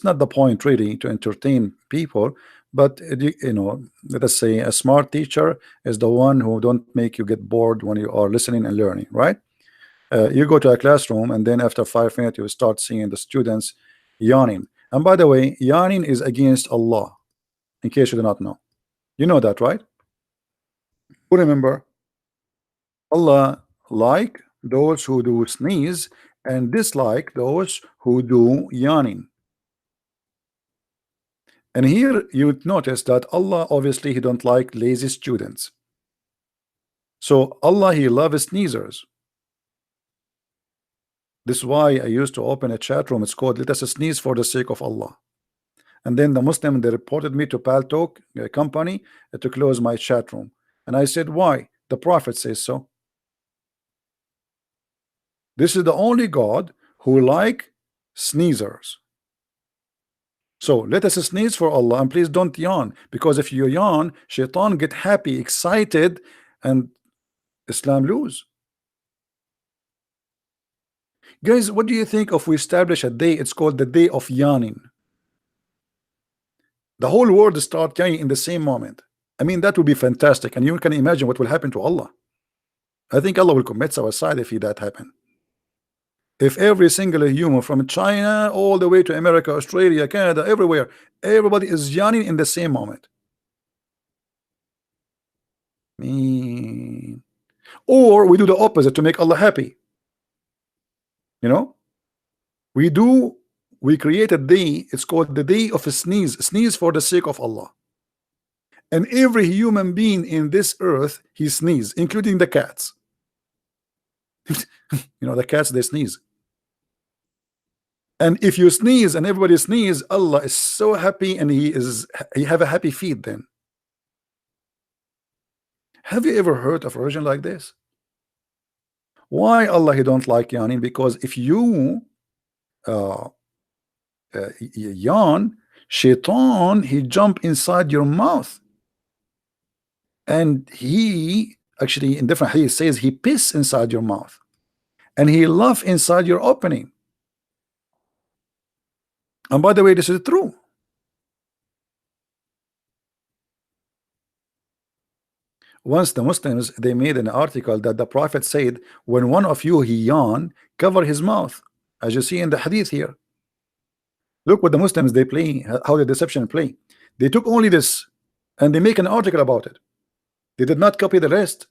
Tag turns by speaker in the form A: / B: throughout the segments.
A: it's not the point really to entertain people, but let us say a smart teacher is the one who don't make you get bored when you are listening and learning, right? You go to a classroom and then after 5 minutes you start seeing the students yawning. And by the way, yawning is against Allah, in case you do not know. You know that, right? Who remember? Allah like those who do sneeze and dislike those who do yawning. And here you would notice that Allah obviously he don't like lazy students. So Allah he loves sneezers. This is why I used to open a chat room. It's called "Let us sneeze for the sake of Allah." And then the Muslim they reported me to Paltalk company to close my chat room. And I said, why? The Prophet says so. This is the only God who like sneezers. So let us sneeze for Allah, and please don't yawn, because if you yawn, shaitan get happy, excited, and Islam lose. Guys, what do you think if we establish a day? It's called the day of yawning. The whole world start yawning in the same moment. I mean, that would be fantastic, and you can imagine what will happen to Allah. I think Allah will commit suicide if that happen. If every single human from China all the way to America, Australia, Canada, everywhere, everybody is yawning in the same moment. Or we do the opposite to make Allah happy. We create a day, it's called the day of a sneeze for the sake of Allah. And every human being in this earth, he sneeze, including the cats. The cats, they sneeze. And if you sneeze and everybody sneeze, Allah is so happy, and he have a happy feet then. Have you ever heard of a religion like this? Why Allah he don't like yawning? Because if you yawn, shaitan he jump inside your mouth, and he actually in different hadith says he piss inside your mouth, and he laugh inside your opening. And by the way, this is true. Once the Muslims they made an article that the Prophet said, when one of you he yawn, cover his mouth, as you see in the hadith here. Look what the Muslims they play, how the deception play. They took only this and they make an article about it. They did not copy the rest,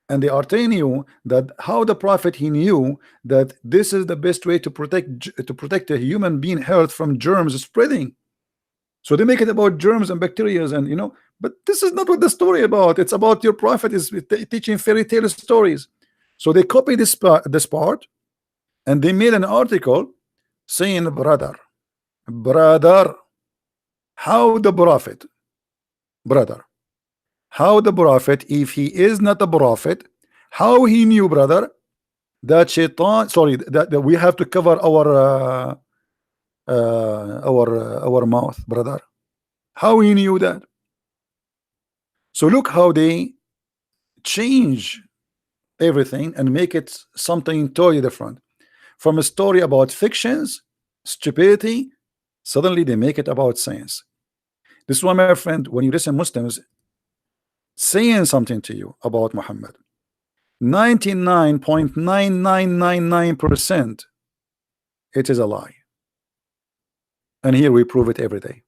A: and they are telling you that how the Prophet he knew that this is the best way to protect a human being health from germs spreading. So they make it about germs and bacteria, and but this is not what the story about. It's about your Prophet is teaching fairy tale stories. So they copy this part, and they made an article saying, brother, how the Prophet, if he is not a prophet, how he knew, brother, that shaitan, that we have to cover our mouth, brother? How he knew that? So look how they change everything and make it something totally different. From a story about fictions, stupidity, suddenly they make it about science. This is why, my friend, when you listen Muslims saying something to you about Muhammad, 99.9999% it is a lie. And here we prove it every day.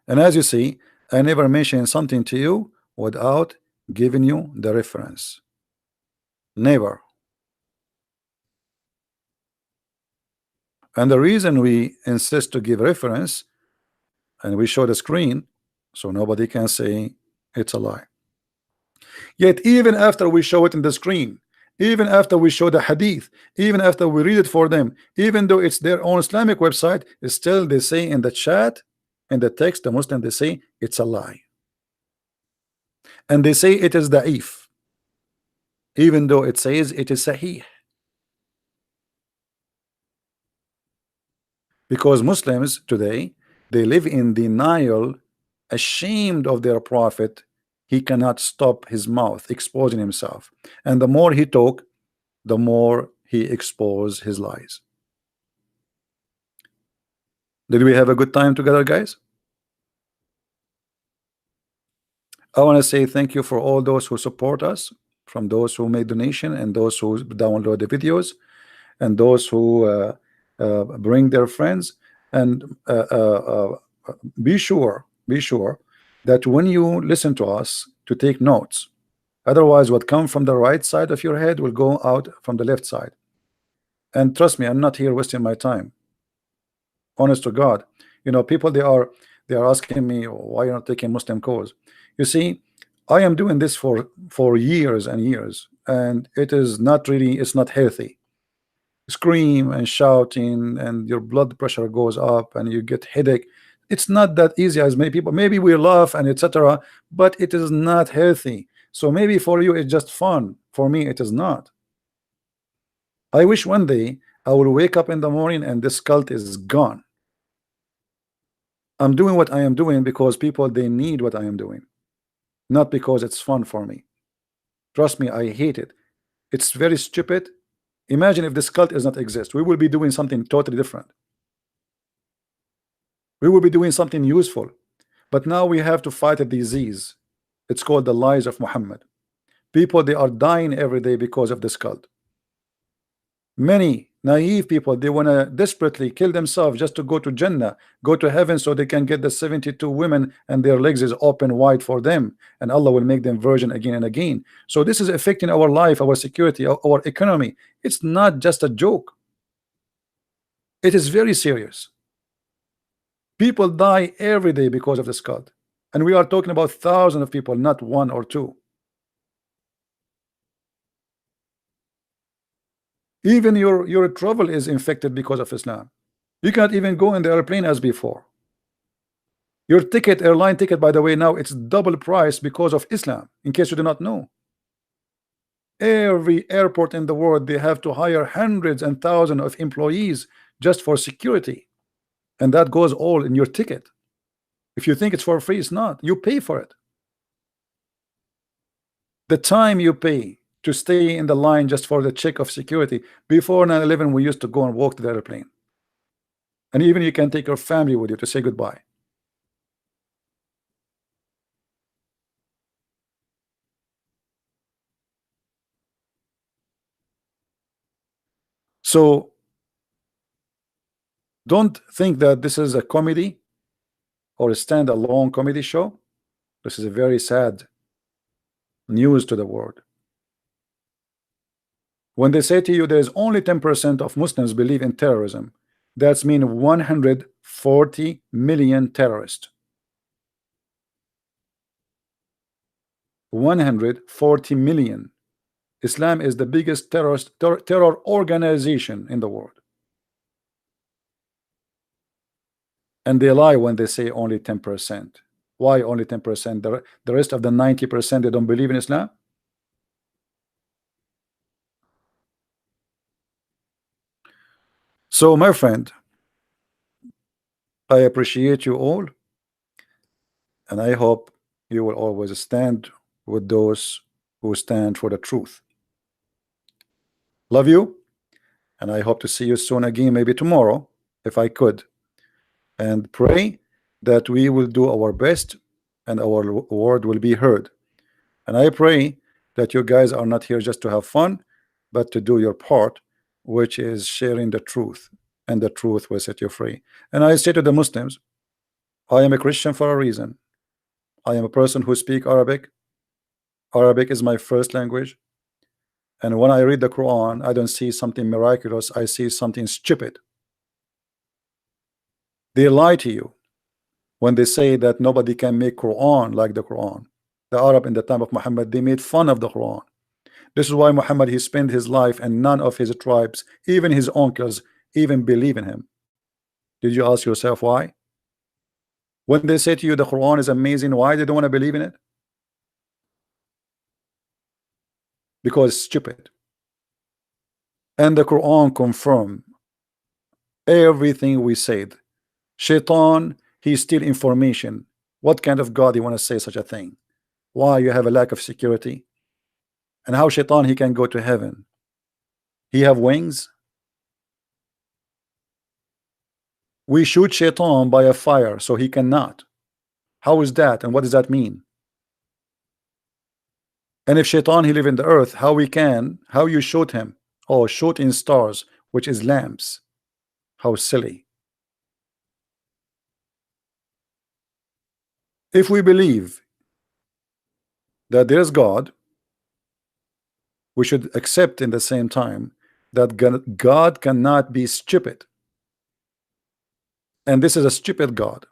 A: And as you see, I never mention something to you without giving you the reference. Never. And the reason we insist to give reference and we show the screen so nobody can say it's a lie. Yet even after we show it in the screen, even after we show the hadith, even after we read it for them, even though it's their own Islamic website, still they say in the chat, in the text, the Muslim, they say it's a lie. And they say it is da'if, even though it says it is sahih. Because Muslims today, they live in denial, ashamed of their Prophet. He cannot stop his mouth, exposing himself. And the more he talk, the more he expose his lies. Did we have a good time together, guys? I want to say thank you for all those who support us, from those who made donation and those who download the videos and those who bring their friends. And be sure that when you listen to us, to take notes. Otherwise, what comes from the right side of your head will go out from the left side. And trust me, I'm not here wasting my time. Honest to God, you know, people they are asking me why you're not taking Muslim cause. You see, I am doing this for years and years, and it is not really, it's not healthy. Scream and shouting, and your blood pressure goes up, and you get headache. It's not that easy as many people. Maybe we laugh and etc., but it is not healthy. So maybe for you it's just fun. For me, it is not. I wish one day I will wake up in the morning and this cult is gone. I'm doing what I am doing because people they need what I am doing, not because it's fun for me. Trust me, I hate it. It's very stupid. Imagine if this cult does not exist. We will be doing something totally different. We will be doing something useful. But now we have to fight a disease. It's called the lies of Muhammad. People they are dying every day because of this cult. Many naive people they want to desperately kill themselves just to go to Jannah, go to heaven, so they can get the 72 women and their legs is open wide for them, and Allah will make them virgin again and again. So this is affecting our life, our security, our economy. It's not just a joke. It is very serious. People die every day because of this cult, and we are talking about thousands of people, not one or two. Even your travel is infected because of Islam. You can't even go in the airplane as before. Your ticket, airline ticket, by the way, now it's double price because of Islam, in case you do not know. Every airport in the world, they have to hire hundreds and thousands of employees just for security, and that goes all in your ticket. If you think it's for free, it's not. You pay for it. The time you pay to stay in the line just for the check of security. Before 9/11, we used to go and walk to the airplane, and even you can take your family with you to say goodbye. So don't think that this is a comedy or a stand-alone comedy show. This is a very sad news to the world. When they say to you there is only 10% of Muslims believe in terrorism, that's mean 140 million terrorists. 140 million. Islam is the biggest terror organization in the world. And they lie when they say only 10%. Why only 10%? The rest of the 90% they don't believe in Islam. So my friend, I appreciate you all, and I hope you will always stand with those who stand for the truth. Love you, and I hope to see you soon again, maybe tomorrow if I could, and pray that we will do our best and our word will be heard. And I pray that you guys are not here just to have fun, but to do your part, which is sharing the truth, and the truth will set you free. And I say to the Muslims, I am a Christian for a reason. I am a person who speaks Arabic. Arabic is my first language. And when I read the Quran, I don't see something miraculous, I see something stupid. They lie to you when they say that nobody can make Quran like the Quran. The Arab in the time of Muhammad, they made fun of the Quran. This is why Muhammad, he spent his life and none of his tribes, even his uncles, even believe in him. Did you ask yourself why? When they say to you the Quran is amazing, why they don't want to believe in it? Because it's stupid. And the Quran confirm everything we said. Shaitan, he steal information. What kind of God you want to say such a thing? Why you have a lack of security? And how Shaitan he can go to heaven? He have wings? We shoot Shaitan by a fire so he cannot. How is that, and what does that mean? And if Shaitan he live in the earth, how you shoot him? Oh, shoot in stars, which is lamps. How silly. If we believe that there's God, we should accept in the same time that God cannot be stupid. And this is a stupid God.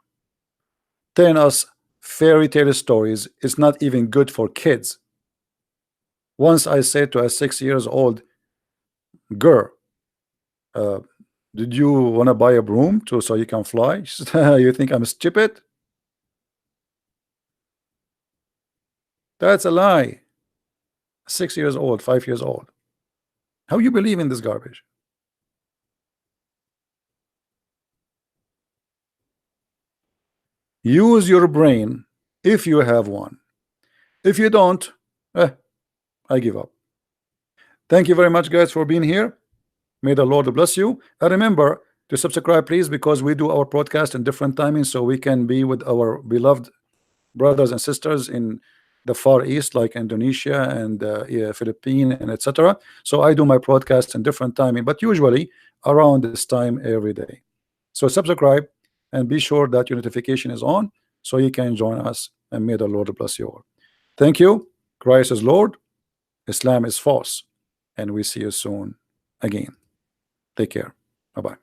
A: Telling us fairy tale stories is not even good for kids. Once I said to a 6 years old girl, uh, did you want to buy a broom so you can fly? She said, you think I'm stupid? That's a lie. 6 years old, 5 years old. How you believe in this garbage? Use your brain if you have one. If you don't, I give up. Thank you very much, guys, for being here. May the Lord bless you. And remember to subscribe, please, because we do our broadcast in different timings so we can be with our beloved brothers and sisters in the Far East, like Indonesia and yeah, Philippines and etc. So I do my broadcast in different timing, but usually around this time every day. So subscribe and be sure that your notification is on so you can join us, and may the Lord bless you all. Thank you. Christ is Lord, Islam is false, and we see you soon again. Take care. Bye-bye.